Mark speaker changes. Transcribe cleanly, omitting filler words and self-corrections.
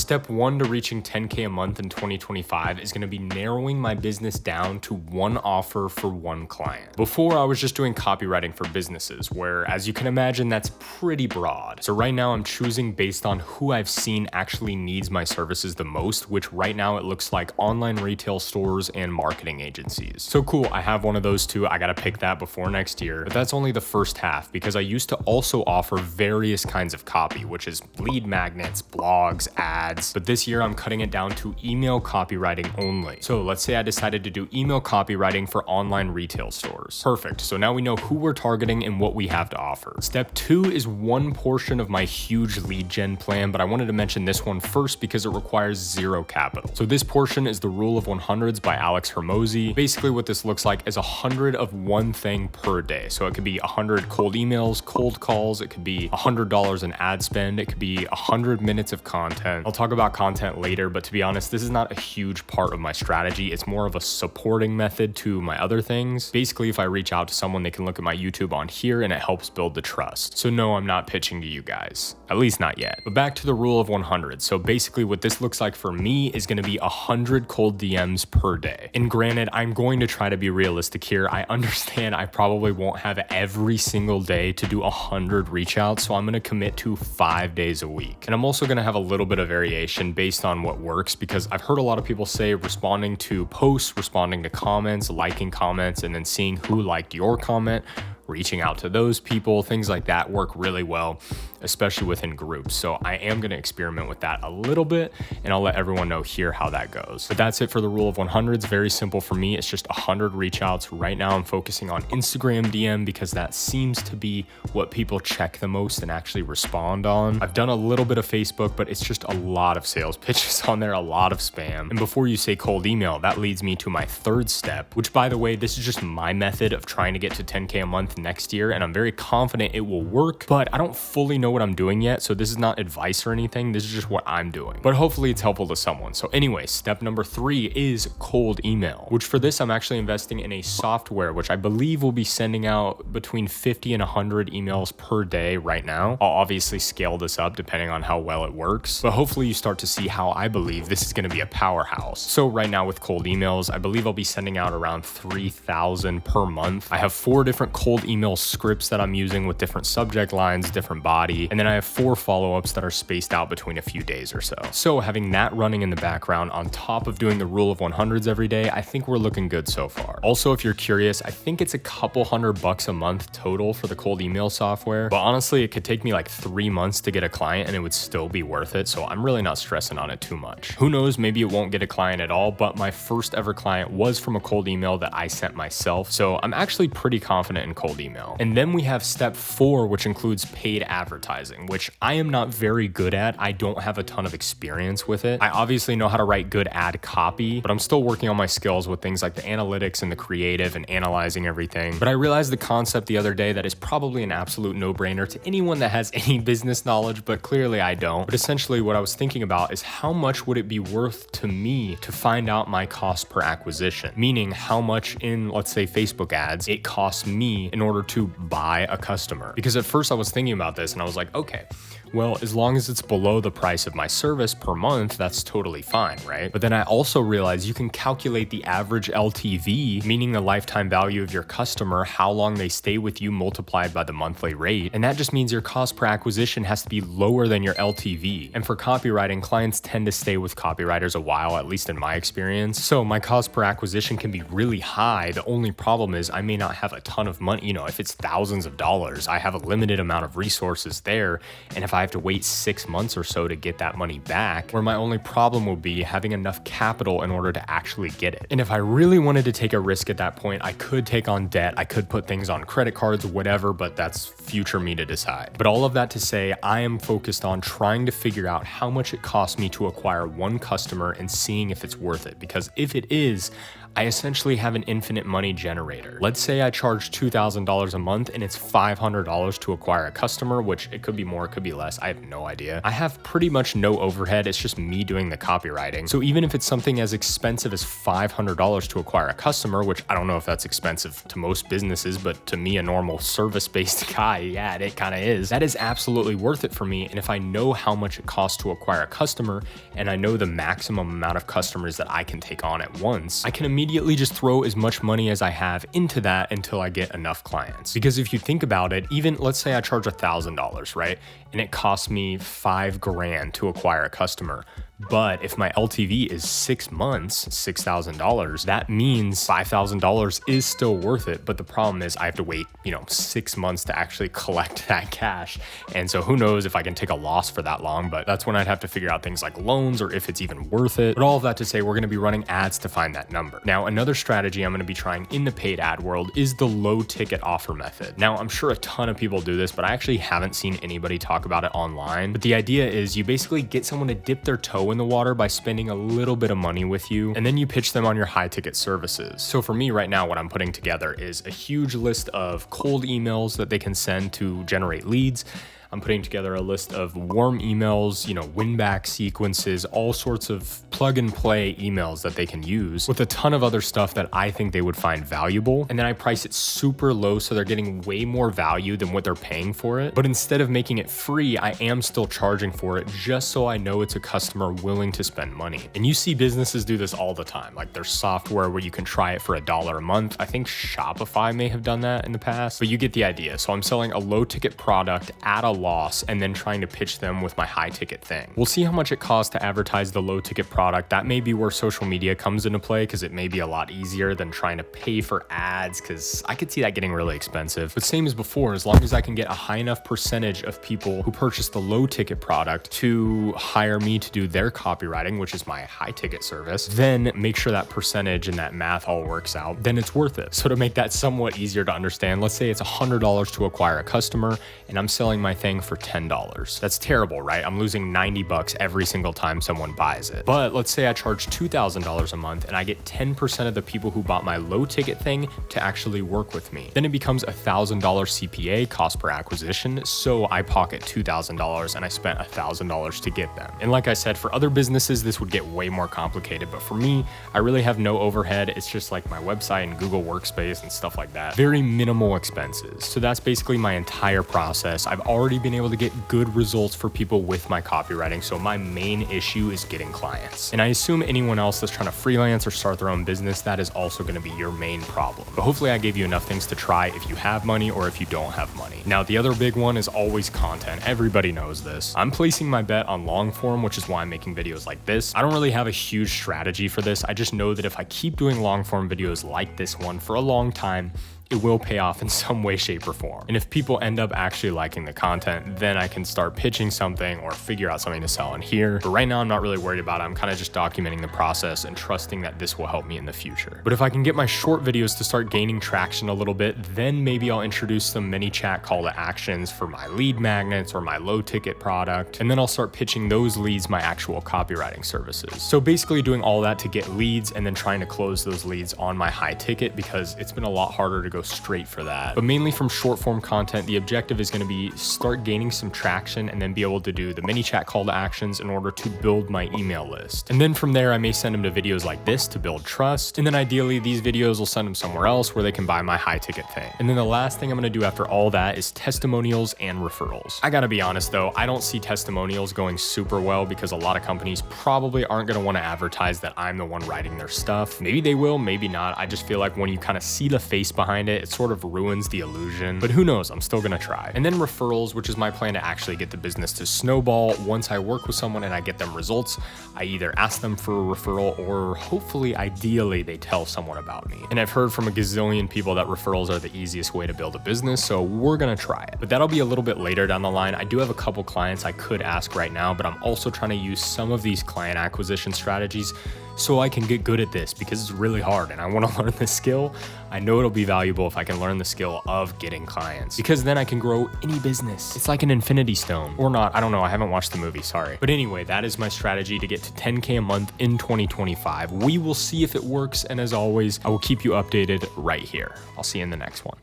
Speaker 1: Step 1 to reaching 10K a month in 2025 is gonna be narrowing my business down to one offer for one client. Before, I was just doing copywriting for businesses, where, as you can imagine, that's pretty broad. So right now I'm choosing based on who I've seen actually needs my services the most, which right now it looks like online retail stores and marketing agencies. So cool, I have one of those two. I gotta pick that before next year, but that's only the first half because I used to also offer various kinds of copy, which is lead magnets, blogs, ads, but this year I'm cutting it down to email copywriting only. So let's say I decided to do email copywriting for online retail stores. Perfect, so now we know who we're targeting and what we have to offer. Step 2 is one portion of my huge lead gen plan, but I wanted to mention this one first because it requires zero capital. So this portion is the Rule of 100s by Alex Hermosi. Basically what this looks like is 100 of one thing per day. So it could be 100 cold emails, cold calls, it could be $100 in ad spend, it could be 100 minutes of content. I'll talk about content later, but to be honest, this is not a huge part of my strategy. It's more of a supporting method to my other things. Basically, if I reach out to someone, they can look at my YouTube on here and it helps build the trust. So no, I'm not pitching to you guys, at least not yet. But back to the Rule of 100. So basically what this looks like for me is gonna be 100 cold DMs per day. And granted, I'm going to try to be realistic here. I understand I probably won't have every single day to do 100 reach outs, so I'm gonna commit to 5 days a week. And I'm also gonna have a little bit of variation based on what works, because I've heard a lot of people say responding to posts, responding to comments, liking comments, and then seeing who liked your comment, reaching out to those people, things like that work really well, especially within groups. So I am gonna experiment with that a little bit, and I'll let everyone know here how that goes. But that's it for the Rule of 100s. Very simple for me. It's just 100 reach outs. Right now I'm focusing on Instagram DM because that seems to be what people check the most and actually respond on. I've done a little bit of Facebook, but it's just a lot of sales pitches on there, a lot of spam. And before you say cold email, that leads me to my third step, which, by the way, this is just my method of trying to get to 10K a month next year, and I'm very confident it will work, but I don't fully know what I'm doing yet, so this is not advice or anything. This is just what I'm doing, but hopefully it's helpful to someone. So anyway, step number 3 is cold email, which for this I'm actually investing in a software which I believe will be sending out between 50 and 100 emails per day right now. I'll obviously scale this up depending on how well it works, but hopefully you start to see how I believe this is going to be a powerhouse. So right now with cold emails, I believe I'll be sending out around 3,000 per month. I have 4 different cold email scripts that I'm using with different subject lines, different body, and then I have 4 follow-ups that are spaced out between a few days or so. So having that running in the background on top of doing the Rule of 100s every day, I think we're looking good so far. Also, if you're curious, I think it's a couple $100 a month total for the cold email software, but honestly, it could take me like 3 months to get a client and it would still be worth it, so I'm really not stressing on it too much. Who knows, maybe it won't get a client at all, but my first ever client was from a cold email that I sent myself, so I'm actually pretty confident in cold email. And then we have step 4, which includes paid advertising, which I am not very good at. I don't have a ton of experience with it. I obviously know how to write good ad copy, but I'm still working on my skills with things like the analytics and the creative and analyzing everything. But I realized the concept the other day that is probably an absolute no-brainer to anyone that has any business knowledge, but clearly I don't. But essentially what I was thinking about is how much would it be worth to me to find out my cost per acquisition, meaning how much in, let's say, Facebook ads it costs me in order to buy a customer. Because at first I was thinking about this and I was like, okay, well, as long as it's below the price of my service per month, that's totally fine, right? But then I also realized you can calculate the average LTV, meaning the lifetime value of your customer, how long they stay with you multiplied by the monthly rate. And that just means your cost per acquisition has to be lower than your LTV. And for copywriting, clients tend to stay with copywriters a while, at least in my experience. So my cost per acquisition can be really high. The only problem is I may not have a ton of money. You know, if it's thousands of dollars, I have a limited amount of resources there. And if I have to wait 6 months or so to get that money back, where my only problem will be having enough capital in order to actually get it. And if I really wanted to take a risk at that point, I could take on debt, I could put things on credit cards, whatever, but that's future me to decide. But all of that to say, I am focused on trying to figure out how much it costs me to acquire one customer and seeing if it's worth it. Because if it is, I essentially have an infinite money generator. Let's say I charge $2,000 a month and it's $500 to acquire a customer, which it could be more, it could be less. I have no idea. I have pretty much no overhead. It's just me doing the copywriting. So even if it's something as expensive as $500 to acquire a customer, which I don't know if that's expensive to most businesses, but to me, a normal service-based guy, yeah, it kind of is. That is absolutely worth it for me. And if I know how much it costs to acquire a customer, and I know the maximum amount of customers that I can take on at once, I can immediately just throw as much money as I have into that until I get enough clients. Because if you think about it, even let's say I charge $1,000, right? And it costs me $5,000 to acquire a customer. But if my LTV is 6 months, $6,000, that means $5,000 is still worth it. But the problem is I have to wait, 6 months to actually collect that cash. And so who knows if I can take a loss for that long, but that's when I'd have to figure out things like loans or if it's even worth it. But all of that to say, we're gonna be running ads to find that number. Now, another strategy I'm gonna be trying in the paid ad world is the low ticket offer method. Now, I'm sure a ton of people do this, but I actually haven't seen anybody talk about it online. But the idea is you basically get someone to dip their toe in the water by spending a little bit of money with you, and then you pitch them on your high ticket services. So for me right now, what I'm putting together is a huge list of cold emails that they can send to generate leads. I'm putting together a list of warm emails, win back sequences, all sorts of plug and play emails that they can use with a ton of other stuff that I think they would find valuable. And then I price it super low so they're getting way more value than what they're paying for it. But instead of making it free, I am still charging for it just so I know it's a customer willing to spend money. And you see businesses do this all the time. Like there's software where you can try it for $1 a month. I think Shopify may have done that in the past, but you get the idea. So I'm selling a low ticket product at a loss and then trying to pitch them with my high ticket thing. We'll see how much it costs to advertise the low ticket product. That may be where social media comes into play because it may be a lot easier than trying to pay for ads, because I could see that getting really expensive. But same as before, as long as I can get a high enough percentage of people who purchase the low ticket product to hire me to do their copywriting, which is my high ticket service, then make sure that percentage and that math all works out, then it's worth it. So to make that somewhat easier to understand, let's say it's $100 to acquire a customer and I'm selling my thing for $10. That's terrible, right? I'm losing $90 every single time someone buys it. But let's say I charge $2,000 a month and I get 10% of the people who bought my low ticket thing to actually work with me. Then it becomes $1,000 CPA, cost per acquisition. So I pocket $2,000 and I spent $1,000 to get them. And like I said, for other businesses, this would get way more complicated. But for me, I really have no overhead. It's just like my website and Google Workspace and stuff like that. Very minimal expenses. So that's basically my entire process. I've already been able to get good results for people with my copywriting. So my main issue is getting clients. And I assume anyone else that's trying to freelance or start their own business, that is also going to be your main problem. But hopefully I gave you enough things to try if you have money or if you don't have money. Now, the other big one is always content. Everybody knows this. I'm placing my bet on long form, which is why I'm making videos like this. I don't really have a huge strategy for this. I just know that if I keep doing long form videos like this one for a long time, it will pay off in some way, shape, or form. And if people end up actually liking the content, then I can start pitching something or figure out something to sell in here. But right now, I'm not really worried about it. I'm kind of just documenting the process and trusting that this will help me in the future. But if I can get my short videos to start gaining traction a little bit, then maybe I'll introduce some mini chat call to actions for my lead magnets or my low ticket product. And then I'll start pitching those leads my actual copywriting services. So basically doing all that to get leads and then trying to close those leads on my high ticket, because it's been a lot harder to go straight for that. But mainly from short form content, the objective is going to be start gaining some traction and then be able to do the mini chat call to actions in order to build my email list. And then from there, I may send them to videos like this to build trust. And then ideally these videos will send them somewhere else where they can buy my high ticket thing. And then the last thing I'm going to do after all that is testimonials and referrals. I got to be honest though, I don't see testimonials going super well because a lot of companies probably aren't going to want to advertise that I'm the one writing their stuff. Maybe they will, maybe not. I just feel like when you kind of see the face behind it, it sort of ruins the illusion, but who knows, I'm still gonna try. And then referrals, which is my plan to actually get the business to snowball. Once I work with someone and I get them results, I either ask them for a referral or hopefully, ideally, they tell someone about me. And I've heard from a gazillion people that referrals are the easiest way to build a business, so we're gonna try it. But that'll be a little bit later down the line. I do have a couple clients I could ask right now, but I'm also trying to use some of these client acquisition strategies so I can get good at this because it's really hard and I want to learn this skill. I know it'll be valuable if I can learn the skill of getting clients, because then I can grow any business. It's like an infinity stone, or not. I don't know. I haven't watched the movie, sorry. But anyway, that is my strategy to get to 10K a month in 2025. We will see if it works. And as always, I will keep you updated right here. I'll see you in the next one.